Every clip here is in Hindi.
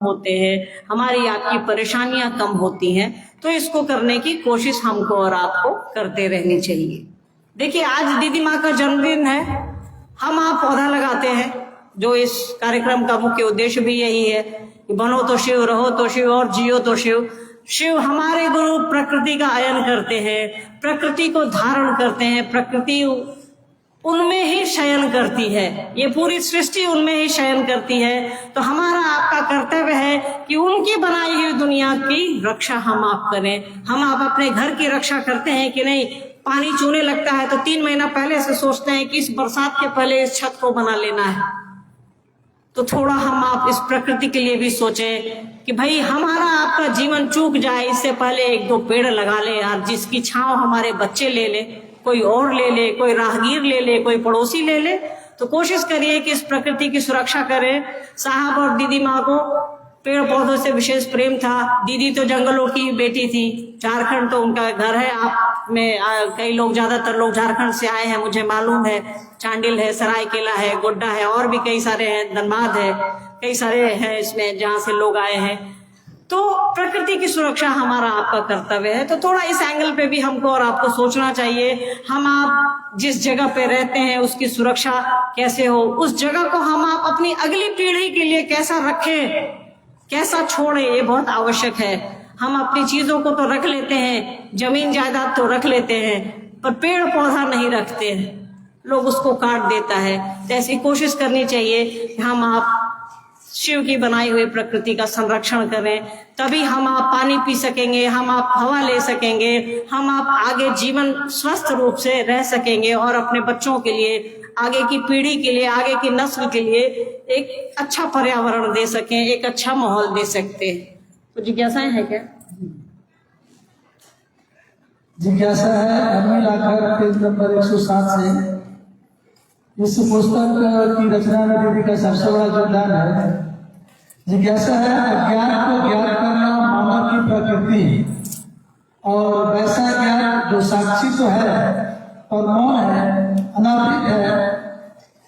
होते हैं, हमारी आपकी परेशानियां कम होती हैं। तो इसको करने की कोशिश हमको और आपको करते रहनी चाहिए। देखिए, आज दीदी माँ का जन्मदिन है, हम आप पौधा लगाते हैं। जो इस कार्यक्रम का मुख्य उद्देश्य भी यही है कि बनो तो शिव, रहो तो शिव और जियो तो शिव। शिव हमारे गुरु प्रकृति का आयन करते हैं, प्रकृति को धारण करते हैं, प्रकृति उनमें ही शयन करती है, ये पूरी सृष्टि उनमें ही शयन करती है। तो हमारा आपका कर्तव्य है कि उनकी बनाई हुई दुनिया की रक्षा हम आप करें। हम आप अपने घर की रक्षा करते हैं कि नहीं? पानी चूने लगता है तो 3 महीना पहले से सोचते हैं कि इस बरसात के पहले इस छत को बना लेना है। तो थोड़ा हम आप इस प्रकृति के लिए भी सोचें कि भाई हमारा आपका जीवन चूक जाए, इससे पहले 1-2 पेड़ लगा ले यार, जिसकी छांव हमारे बच्चे ले ले, कोई और ले ले, कोई राहगीर ले ले, कोई पड़ोसी ले ले। तो कोशिश करिए कि इस प्रकृति की सुरक्षा करें। साहब और दीदी माँ को पेड़ पौधों से विशेष प्रेम था। दीदी तो जंगलों की बेटी थी, झारखंड तो उनका घर है। आप में कई लोग, ज्यादातर लोग झारखंड से आए हैं, मुझे मालूम है। चांडिल है, सरायकेला है, गोड्डा है, और भी कई सारे हैं, धनबाद है, कई सारे हैं इसमें जहाँ से लोग आए हैं। तो प्रकृति की सुरक्षा हमारा आपका कर्तव्य है। तो थोड़ा इस एंगल पे भी हमको और आपको सोचना चाहिए। हम आप जिस जगह पे रहते हैं उसकी सुरक्षा कैसे हो, उस जगह को हम आप अपनी अगली पीढ़ी के लिए कैसा रखें, कैसा छोड़े, ये बहुत आवश्यक है। हम अपनी चीजों को तो रख लेते हैं, जमीन जायदाद तो रख लेते हैं, पर पेड़ पौधा नहीं रखते हैं, लोग उसको काट देता है। तो ऐसी कोशिश करनी चाहिए कि हम आप शिव की बनाई हुई प्रकृति का संरक्षण करें, तभी हम आप पानी पी सकेंगे, हम आप हवा ले सकेंगे, हम आप आगे जीवन स्वस्थ रूप से रह सकेंगे और अपने बच्चों के लिए, आगे की पीढ़ी के लिए, आगे की नस्ल के लिए एक अच्छा पर्यावरण दे सकें, एक अच्छा माहौल दे सकते हैं। तो जिज्ञासाएं हैं क्या? जिज्ञासा है अनिल आखर, पेज नंबर 107 से। इस पुस्तक की रचना में दीदी का सबसे बड़ा योगदान है। जिज्ञासा है, अज्ञान को ज्ञात करना मानव की प्रकृति, और वैसा ज्ञान जो साक्षी तो है और मौन है, अनावृत है,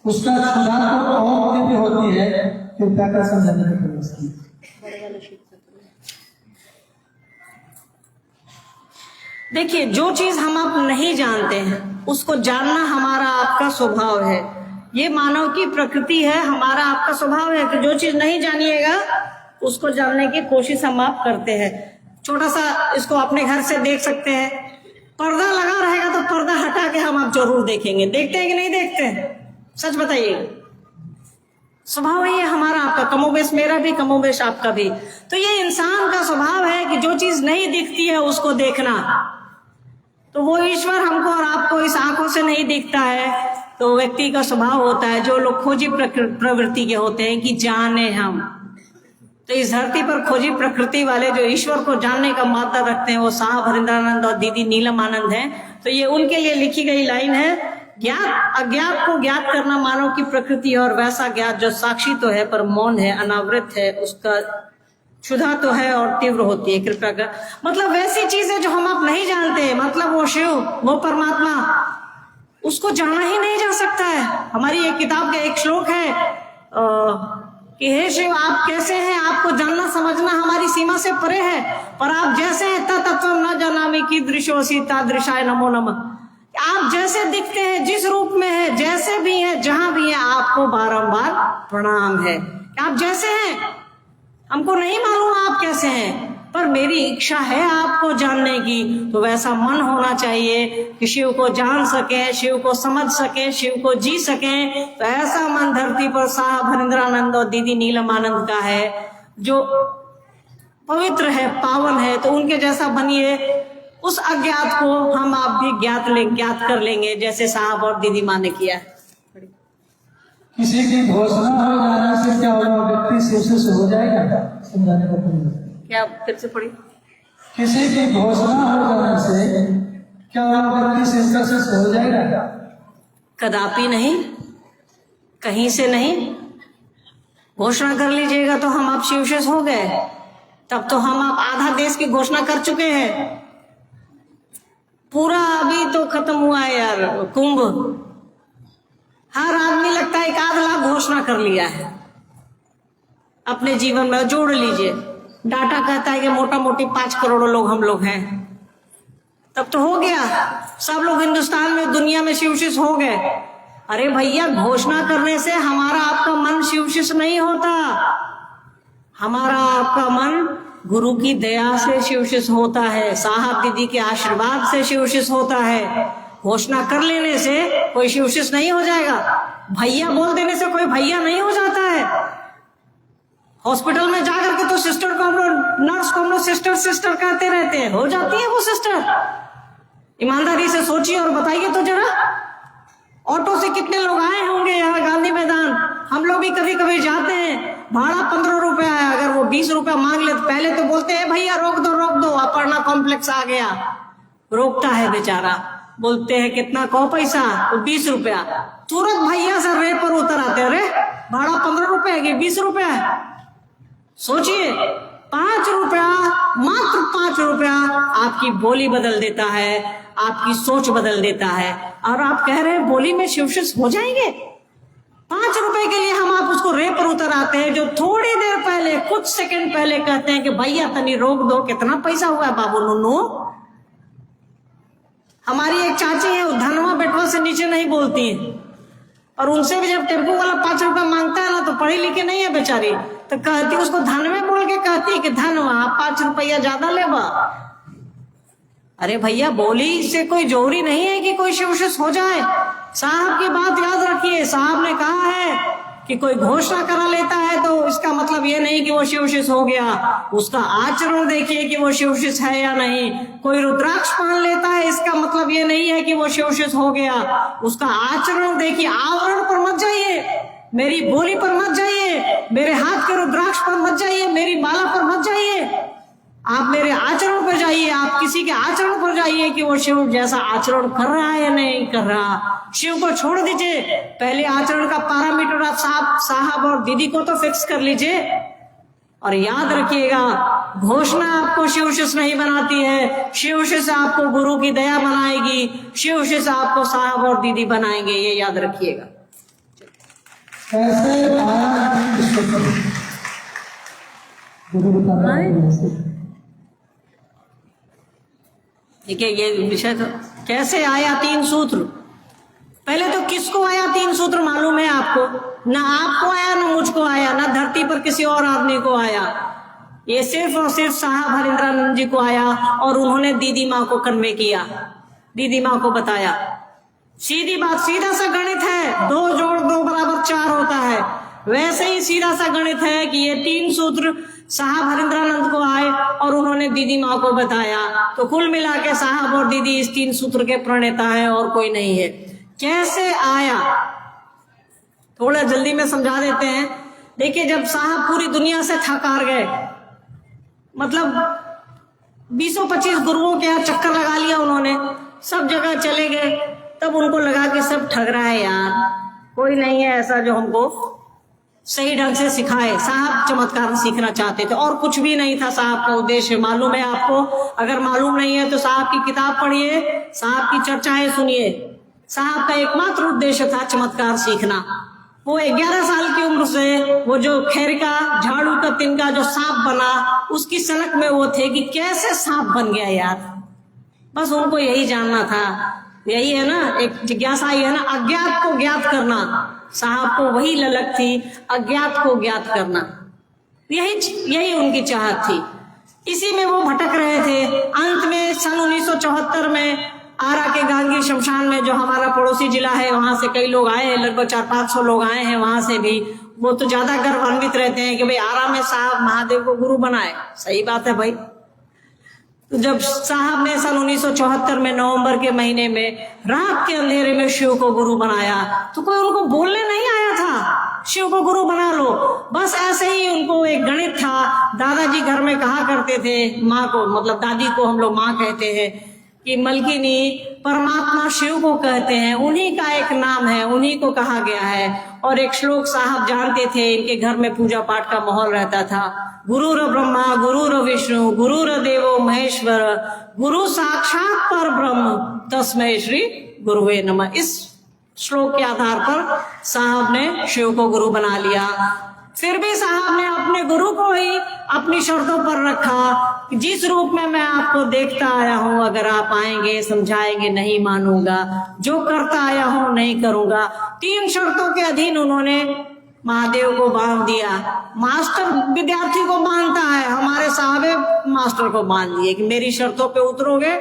उसका क्षुधा तो और दिव्य होती है। कृपया कर समझाने का प्रयास कीजिए। देखिए, जो चीज हम आप नहीं जानते हैं उसको जानना हमारा आपका स्वभाव है। ये मानव की प्रकृति है, हमारा आपका स्वभाव है कि जो चीज नहीं जानिएगा उसको जानने की कोशिश हम आप करते हैं। छोटा सा इसको अपने घर से देख सकते हैं, पर्दा लगा रहेगा तो पर्दा हटा के हम आप जरूर देखेंगे। देखते हैं कि नहीं देखते हैं? सच बताइए। स्वभाव है ये हमारा आपका, कमोबेश मेरा भी, कमोबेश आपका भी। तो ये इंसान का स्वभाव है कि जो चीज नहीं दिखती है उसको देखना। तो वो ईश्वर हमको और आपको इस आंखों से नहीं दिखता है, तो व्यक्ति का स्वभाव होता है, जो लोग खोजी प्रवृत्ति के होते हैं कि जाने हम। तो इस धरती पर खोजी प्रकृति वाले जो ईश्वर को जानने का मादा रखते हैं वो साहब हरिंद्रानंद और दीदी नीलम आनंद हैं। तो ये उनके लिए लिखी गई लाइन है, ज्ञात अज्ञात को ज्ञात करना मानव की प्रकृति, और वैसा ज्ञात जो साक्षी तो है पर मौन है, अनावृत है, उसका क्षुधा तो है और तीव्र होती है। कृपया कर, मतलब वैसी चीजें जो हम आप नहीं जानते, मतलब वो शिव, वो परमात्मा, उसको जाना ही नहीं जा सकता है। हमारी एक किताब का एक श्लोक है कि हे शिव, आप कैसे हैं, आपको जानना समझना हमारी सीमा से परे है, पर आप जैसे हैं तत्व न जानामि कीदृशोऽसि तादृशाय नमो नमः। आप जैसे दिखते हैं, जिस रूप में है, जैसे भी है, जहां भी है, आपको बारंबार प्रणाम है। आप जैसे हैं, हमको नहीं मालूम आप कैसे हैं, पर मेरी इच्छा है आपको जानने की। तो वैसा मन होना चाहिए कि शिव को जान सके, शिव को समझ सके, शिव को जी सके। तो ऐसा मन धरती पर साहब हरिंद्रानंद और दीदी नीलम आनंद का है, जो पवित्र है, पावन है। तो उनके जैसा बनिए, उस अज्ञात को हम आप भी ज्ञात कर लेंगे, जैसे साहब और दीदी माँ ने किया। किसी की घोषणा हो जाने से क्या होगा, व्यक्ति शिव से हो जाएगा? समझाने का प्रयास। क्या फिर से पढ़ी? किसी की घोषणा हो जाने से क्या व्यक्ति शिव से हो जाएगा? कदापि नहीं, कहीं से नहीं। घोषणा कर लीजिएगा तो हम आप शिव से हो गए, तब तो हम आप आधा देश की घोषणा कर चुके हैं। पूरा अभी तो खत्म हुआ है यार कुंभ, हर आदमी लगता है 1 आध लाख घोषणा कर लिया है। अपने जीवन में जोड़ लीजिए। डाटा कहता है कि मोटा मोटी 5 करोड़ लोग हम लोग हैं, तब तो हो गया, सब लोग हिंदुस्तान में दुनिया में शिवशिष हो गए। अरे भैया, घोषणा करने से हमारा आपका मन शिवशिष नहीं होता, हमारा आपका मन गुरु की दया से शिवशिष होता है, साहब दीदी के आशीर्वाद से शिवशिष होता है। घोषणा कर लेने से कोई शिवशिष नहीं हो जाएगा, भैया बोल देने से कोई भैया नहीं हो जाता है। हॉस्पिटल में जाकर के तो सिस्टर को हम लोग, नर्स को हम लोग सिस्टर सिस्टर कहते रहते हैं, हो जाती है वो सिस्टर। ईमानदारी से सोचिए और बताइए तो जरा, ऑटो से कितने लोग आए होंगे यहाँ गांधी मैदान। हम लोग भी कभी कभी जाते हैं, भाड़ा 15 रुपया है, अगर वो 20 रुपया मांग ले तो पहले तो बोलते हैं भैया रोक दो, अपर्णा कॉम्प्लेक्स आ गया। रोकता है बेचारा, बोलते हैं कितना कहो पैसा, तो 20 रुपया। तुरंत भैया से रे पर उतर आते, अरे भाड़ा 15 रुपया कि 20 रुपया। सोचिए, 5 रुपया, मात्र 5 रुपया आपकी बोली बदल देता है, आपकी सोच बदल देता है। और आप कह रहे हैं बोली में शिवशिष हो जाएंगे। 5 रुपए के लिए हम आप उसको रे पर उतर आते हैं, जो थोड़ी देर पहले, कुछ सेकंड पहले कहते हैं कि भैया तनी रोक दो, कितना पैसा हुआ है बाबू नुनू। हमारी एक चाची है, वो धनवा बेटवा से नीचे नहीं बोलती है, और उनसे भी जब टेम्पो वाला 5 रुपया मांगता है ना, तो पढ़ी लिखी नहीं है बेचारी, तो कहती, उसको धनवे बोल के कहती कि धनवा 5 रुपया ज्यादा लेबा। अरे भैया, बोली से कोई जरूरी नहीं है कि कोई शिवशिष हो जाए। साहब की बात याद रखिए, साहब ने कहा है कि कोई घोषणा करा लेता है तो इसका मतलब ये नहीं कि वो शिवशिष हो गया, उसका आचरण देखिए कि वो शिवशिष है या नहीं। कोई रुद्राक्ष पहन लेता है, इसका मतलब ये नहीं है कि वो शिवशिष हो गया, उसका आचरण देखिए। आवरण पर मत जाइए, मेरी बोली पर मत जाइए, मेरे हाथ के रुद्राक्ष पर मत जाइए, मेरी माला पर मत जाइए, आप मेरे आचरण पर जाइए, आप किसी के आचरण पर जाइए कि वो शिव जैसा आचरण कर रहा है या नहीं कर रहा। शिव को छोड़ दीजिए, पहले आचरण का पैरामीटर आप साहब और दीदी को तो फिक्स कर लीजिए। और याद रखिएगा, घोषणा आपको शिवशिष नहीं बनाती है, शिवशिष आपको गुरु की दया बनाएगी, शिवशिष आपको साहब और दीदी बनाएंगे, ये याद रखिएगा। कैसे आया गुरु बता रहे हैं। ठीक है, ये विषय तो कैसे आया 3 सूत्र। पहले तो किसको आया 3 सूत्र मालूम है आपको? ना आपको आया, ना मुझको आया, ना धरती पर किसी और आदमी को आया। ये सिर्फ और सिर्फ साहब हरिंद्रानंद जी को आया, और उन्होंने दीदी माँ को कन्वे किया, दीदी माँ को बताया। सीधी बात, सीधा सा गणित है, 2 जोड़ 2 बराबर 4 होता है। वैसे ही सीधा सा गणित है कि ये 3 सूत्र साहब हरिंद्रानंद को आए और उन्होंने दीदी माँ को बताया, तो कुल मिला के साहब और दीदी इस 3 सूत्र के प्रणेता है और कोई नहीं है। कैसे आया थोड़ा जल्दी में समझा देते हैं। देखिए, जब साहब पूरी दुनिया से थक हार गए, मतलब 20-25 गुरुओं के यहाँ चक्कर लगा लिया उन्होंने, सब जगह चले गए, तब उनको लगा कि सब ठग रहा है यार, कोई नहीं है ऐसा जो हमको सही ढंग से सिखाए। साहब चमत्कार सीखना चाहते थे, और कुछ भी नहीं था साहब का उद्देश्य। मालूम है आपको? अगर मालूम नहीं है तो साहब की किताब पढ़िए, साहब की चर्चाएं सुनिए। साहब का एकमात्र उद्देश्य था चमत्कार सीखना। वो 11 साल की उम्र से वो जो खैर का झाड़ू का तिनका जो सांप बना, उसकी सनक में वो थे कि कैसे सांप बन गया यार, बस उनको यही जानना था। यही है ना, एक जिज्ञासा ही है ना, अज्ञात को ज्ञात करना। साहब को वही ललक थी, अज्ञात को ज्ञात करना, यही उनकी चाहत थी। इसी में वो भटक रहे थे। अंत में सन 1974 में आरा के गांगी शमशान में, जो हमारा पड़ोसी जिला है, वहां से कई लोग आए हैं, लगभग 400-500 लोग आए हैं वहां से भी। वो तो ज्यादा गर्वान्वित रहते हैं कि भाई आरा में साहब महादेव को गुरु बनाए। सही बात है भाई। तो जब साहब ने सन 1974 में नवंबर के महीने में रात के अंधेरे में शिव को गुरु बनाया, तो कोई उनको बोलने नहीं आया था शिव को गुरु बना लो। बस ऐसे ही उनको एक गणित था। दादाजी घर में कहा करते थे माँ को, मतलब दादी को हम लोग माँ कहते हैं, कि मलकिनी परमात्मा शिव को कहते हैं, उन्हीं का एक नाम है, उन्हीं को कहा गया है। और एक श्लोक साहब जानते थे, इनके घर में पूजा पाठ का माहौल रहता था। गुरुर ब्रह्मा गुरुर विष्णु गुरुर देवो महेश्वर गुरु साक्षात पर ब्रह्म तस्मै श्री गुरुवे नमः। इस श्लोक के आधार पर साहब ने शिव को गुरु बना लिया। फिर भी साहब ने अपने गुरु को ही अपनी शर्तों पर रखा कि जिस रूप में मैं आपको देखता आया हूं, अगर आप आएंगे समझाएंगे नहीं मानूंगा, जो करता आया हूं नहीं करूंगा। 3 शर्तों के अधीन उन्होंने महादेव को बांध दिया। मास्टर विद्यार्थी को बांधता है, हमारे साहब मास्टर को बांध दिए कि मेरी शर्तों पे उतरोगे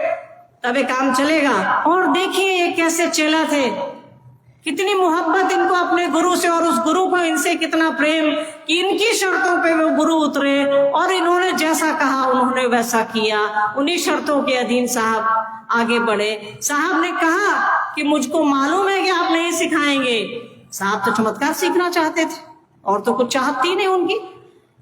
तभी काम चलेगा। और देखिए ये कैसे चेला थे, कितनी मोहब्बत इनको अपने गुरु से, और उस गुरु को इनसे कितना प्रेम कि इनकी शर्तों पे वो गुरु उतरे और इन्होंने जैसा कहा उन्होंने वैसा किया। उन्हीं शर्तों के अधीन साहब आगे बढ़े। साहब ने कहा कि मुझको मालूम है कि आप नहीं सिखाएंगे। साहब तो चमत्कार सीखना चाहते थे और तो कुछ चाहत थी नहीं उनकी।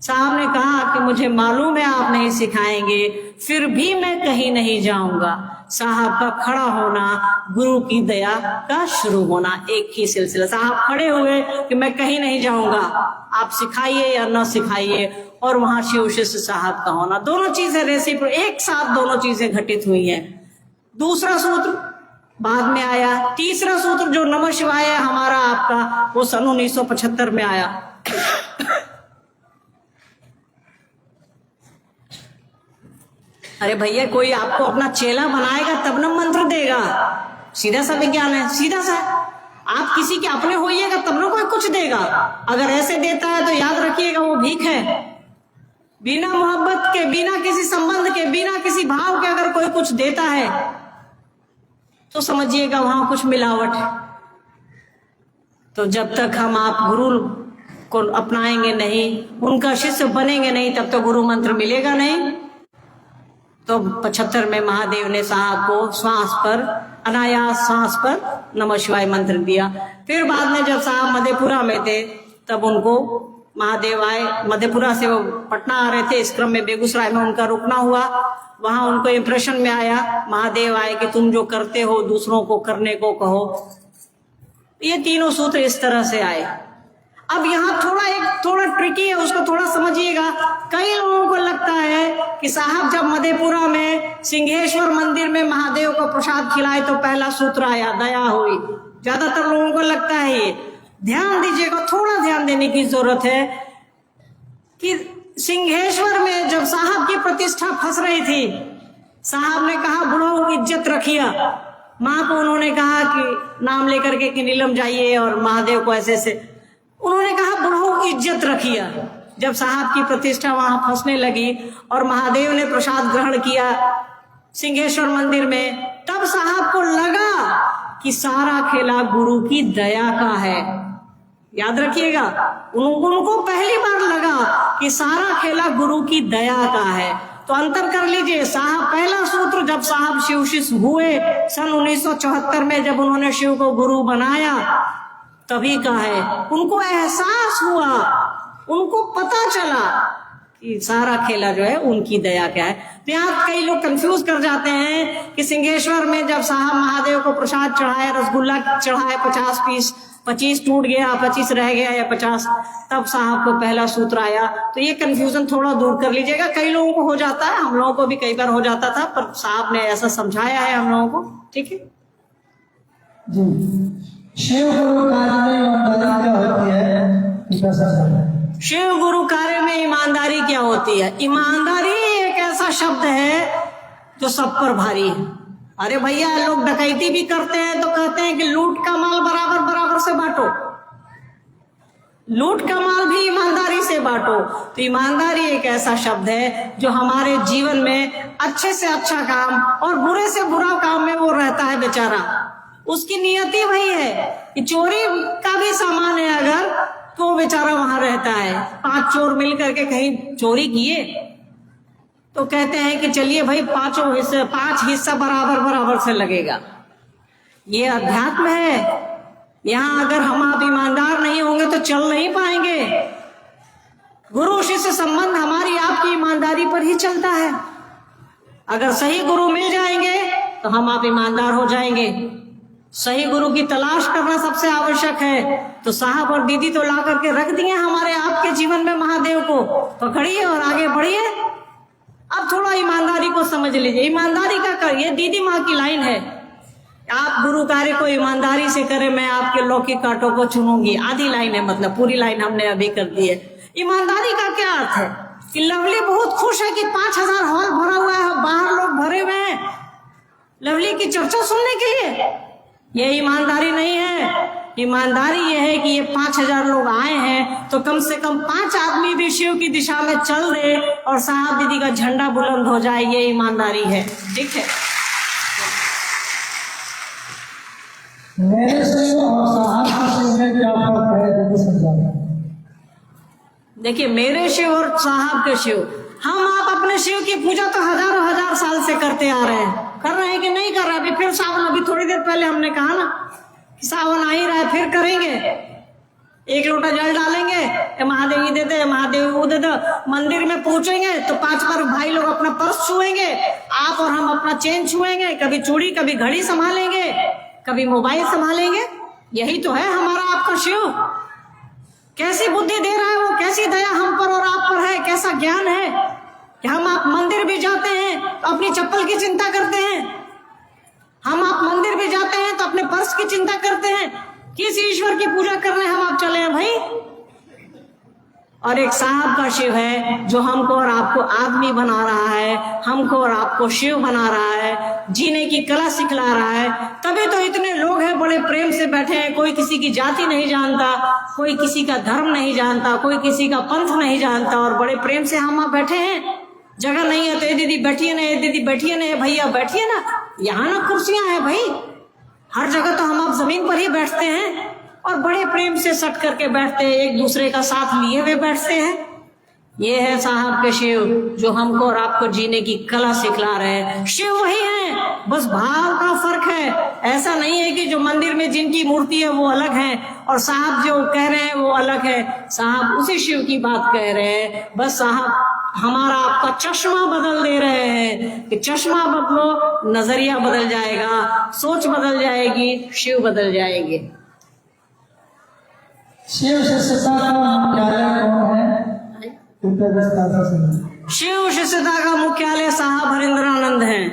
साहब ने कहा कि मुझे मालूम है आप नहीं सिखाएंगे, फिर भी मैं कहीं नहीं जाऊंगा। साहब का खड़ा होना, गुरु की दया का शुरू होना, एक ही सिलसिला। साहब खड़े हुए कि मैं कहीं नहीं जाऊंगा, आप सिखाइए या न सिखाइए, और वहां शिव शिष्य साहब का होना। दोनों चीजें रेसिप्रोकल, एक साथ दोनों चीजें घटित हुई हैं। दूसरा सूत्र बाद में आया। तीसरा सूत्र जो नमः शिवाय है हमारा आपका, वो सन 1975 में आया। अरे भैया, कोई आपको अपना चेला बनाएगा तब न मंत्र देगा। सीधा सा विज्ञान है, सीधा सा। आप किसी के अपने होइएगा तब न कोई कुछ देगा। अगर ऐसे देता है तो याद रखिएगा वो भीख है। बिना मोहब्बत के, बिना किसी संबंध के, बिना किसी भाव के अगर कोई कुछ देता है तो समझिएगा वहां कुछ मिलावट है। तो जब तक हम आप गुरु को अपनाएंगे नहीं, उनका शिष्य बनेंगे नहीं, तब तो गुरु मंत्र मिलेगा नहीं। तो 75 में महादेव ने साहब को श्वास पर, अनायास श्वास पर नमः शिवाय मंत्र दिया। फिर बाद में जब साहब मधेपुरा में थे तब उनको महादेव आए। मधेपुरा से वो पटना आ रहे थे, इस क्रम में बेगूसराय में उनका रुकना हुआ। वहां उनको इंप्रेशन में आया, महादेव आए कि तुम जो करते हो दूसरों को करने को कहो। ये तीनों सूत्र इस तरह से आए। अब यहाँ थोड़ा ट्रिकी है, उसको थोड़ा समझिएगा। कई लोगों को लगता है कि साहब जब मधेपुरा में सिंहेश्वर मंदिर में महादेव को प्रसाद खिलाए तो पहला सूत्र आया, दया हुई। ज्यादातर लोगों को लगता है ये। ध्यान दीजिएगा, थोड़ा ध्यान देने की जरूरत है कि सिंहेश्वर में जब साहब की प्रतिष्ठा फंस रही थी, साहब ने कहा बुढ़ो इज्जत रखिया। माँ को उन्होंने कहा कि नाम लेकर के कि नीलम जाइए, और महादेव को ऐसे से उन्होंने कहा बुढ़ो इज्जत रखिया। जब साहब की प्रतिष्ठा वहां फंसने लगी और महादेव ने प्रसाद ग्रहण किया सिंहेश्वर मंदिर में, तब साहब को लगा कि सारा खेला गुरु की दया का है। याद रखिएगा, उनको पहली बार लगा कि सारा खेला गुरु की दया का है। तो अंतर कर लीजिए, साहब पहला सूत्र जब साहब शिव शिष्य हुए सन 1974 में, जब उन्होंने शिव को गुरु बनाया तभी का है। उनको एहसास हुआ, उनको पता चला कि सारा खेला जो है उनकी दया क्या है। तो यहाँ कई लोग कंफ्यूज कर जाते हैं कि सिंहेश्वर में जब साहब महादेव को प्रसाद चढ़ाया, रसगुल्ला चढ़ाया 50 पीस, 25 टूट गया, 25 रह गया या 50, तब साहब को पहला सूत्र आया। तो ये कंफ्यूजन थोड़ा दूर कर लीजिएगा। कई लोगों को हो जाता है, हम लोगों को भी कई बार हो जाता था, पर साहब ने ऐसा समझाया है हम लोगों को। ठीक है जी। शिव गुरु कार्य में ईमानदारी क्या होती है? शिव गुरु कार्य में ईमानदारी क्या होती है? ईमानदारी एक ऐसा शब्द है जो सब पर भारी है। अरे भैया, लोग डकैती भी करते हैं तो कहते हैं कि लूट का माल बराबर बराबर से बांटो। लूट का माल भी ईमानदारी से बांटो। तो ईमानदारी एक ऐसा शब्द है जो हमारे जीवन में अच्छे से अच्छा काम और बुरे से बुरा काम में वो रहता है बेचारा। उसकी नियति वही है कि चोरी का भी सामान है अगर, तो बेचारा वहां रहता है। 5 चोर मिल करके कहीं चोरी किए तो कहते हैं कि चलिए भाई 5 हिस्सा बराबर बराबर से लगेगा। ये अध्यात्म है। यहाँ अगर हम आप ईमानदार नहीं होंगे तो चल नहीं पाएंगे। गुरु शिष्य संबंध हमारी आपकी ईमानदारी पर ही चलता है। अगर सही गुरु मिल जाएंगे तो हम आप ईमानदार हो जाएंगे। सही गुरु की तलाश करना सबसे आवश्यक है। तो साहब और दीदी तो ला करके रख दिए हमारे आपके जीवन में महादेव को, पकड़िए और आगे बढ़िए। अब थोड़ा ईमानदारी को समझ लीजिए। ईमानदारी का करिए, दीदी माँ की लाइन है, आप गुरु कार्य को ईमानदारी से करें, मैं आपके लौकिक कांटों को चुनूंगी। आधी लाइन है, मतलब पूरी लाइन हमने अभी कर दी है। ईमानदारी का क्या अर्थ है कि लवली बहुत खुश है कि 5000 हॉल भरा हुआ है, बाहर लोग भरे हुए हैं लवली की चर्चा सुनने के लिए। ये ईमानदारी नहीं है। ईमानदारी ये है कि ये 5000 लोग आए हैं तो कम से कम 5 आदमी भी शिव की दिशा में चल दे और साहब दीदी का झंडा बुलंद हो जाए, ये ईमानदारी है। ठीक है। मेरे शिव और साहब के शिव में क्या फर्क है, देखो समझाना। देखिए, मेरे शिव और साहब के शिव, हम आप अपने शिव की पूजा तो हजारों हजार साल से करते आ रहे हैं। कर रहे हैं कि नहीं कर रहे? अभी फिर सावन, अभी थोड़ी देर पहले हमने कहा ना कि सावन आ ही रहा है, फिर करेंगे। 1 लोटा जल डालेंगे, महादेव ये दे दे, महादेव वो दे दे। मंदिर में पहुंचेंगे तो 5 बार भाई लोग अपना पर्स छुएंगे, आप और हम अपना चेन छुएंगे, कभी चूड़ी कभी घड़ी संभालेंगे, कभी मोबाइल संभालेंगे। यही तो है हमारा आपका शिव। कैसी बुद्धि दे रहा है वो, कैसी दया हम पर और आप पर है, कैसा ज्ञान है कि हम आप मंदिर भी जाते हैं तो अपनी चप्पल की चिंता करते हैं, हम आप मंदिर भी जाते हैं तो अपने पर्स की चिंता करते हैं। किस ईश्वर की पूजा करने हम आप चले हैं भाई? और एक साहब का शिव है जो हमको और आपको आदमी बना रहा है, हमको और आपको शिव बना रहा है, जीने की कला सिखला रहा है। तभी तो इतने लोग हैं, बड़े प्रेम से बैठे हैं। कोई किसी की जाति नहीं जानता, कोई किसी का धर्म नहीं जानता, कोई किसी का पंथ नहीं जानता, और बड़े प्रेम से हम आप बैठे हैं। जगह नहीं है तो ये दीदी बैठिए ना, ये दीदी बैठिए ना, भैया बैठिए ना, यहाँ ना कुर्सियां हैं भाई। हर जगह तो हम आप जमीन पर ही बैठते हैं और बड़े प्रेम से सट करके बैठते हैं, एक दूसरे का साथ लिए हुए बैठते हैं। ये है साहब के शिव जो हमको और आपको जीने की कला सिखला रहे हैं। शिव वही है, बस भाव का फर्क है। ऐसा नहीं है कि जो मंदिर में जिनकी मूर्ति है वो अलग है और साहब जो कह रहे हैं वो अलग है। साहब उसी शिव की बात कह रहे हैं, बस साहब हमारा आपका चश्मा बदल दे रहे हैं कि चश्मा बदलो, नजरिया बदल जाएगा, सोच बदल जाएगी, शिव बदल जाएंगे। शिव शिष्यता का मुख्यालय कौन है? शिव शिष्यता का मुख्यालय साहब हरिंद्रानंद हैं।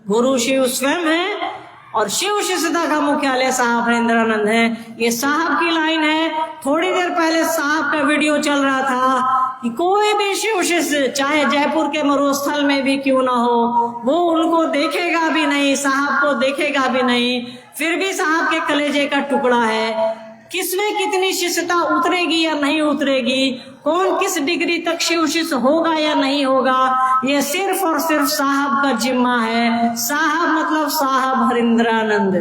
गुरु शिव स्वयं है और शिव शिष्यता का मुख्यालय साहब हरिंद्रानंद है। ये साहब की लाइन है। थोड़ी देर पहले साहब का वीडियो चल रहा था कि कोई भी शिव शिष्य चाहे जयपुर के मरुस्थल में भी क्यों ना हो, वो उनको देखेगा भी नहीं, साहब को देखेगा भी नहीं, फिर भी साहब के कलेजे का टुकड़ा है। किसमें कितनी शिष्यता उतरेगी या नहीं उतरेगी, कौन किस डिग्री तक शिव शिष्य होगा या नहीं होगा, ये सिर्फ और सिर्फ साहब का जिम्मा है। साहब मतलब साहब हरिंद्रानंद।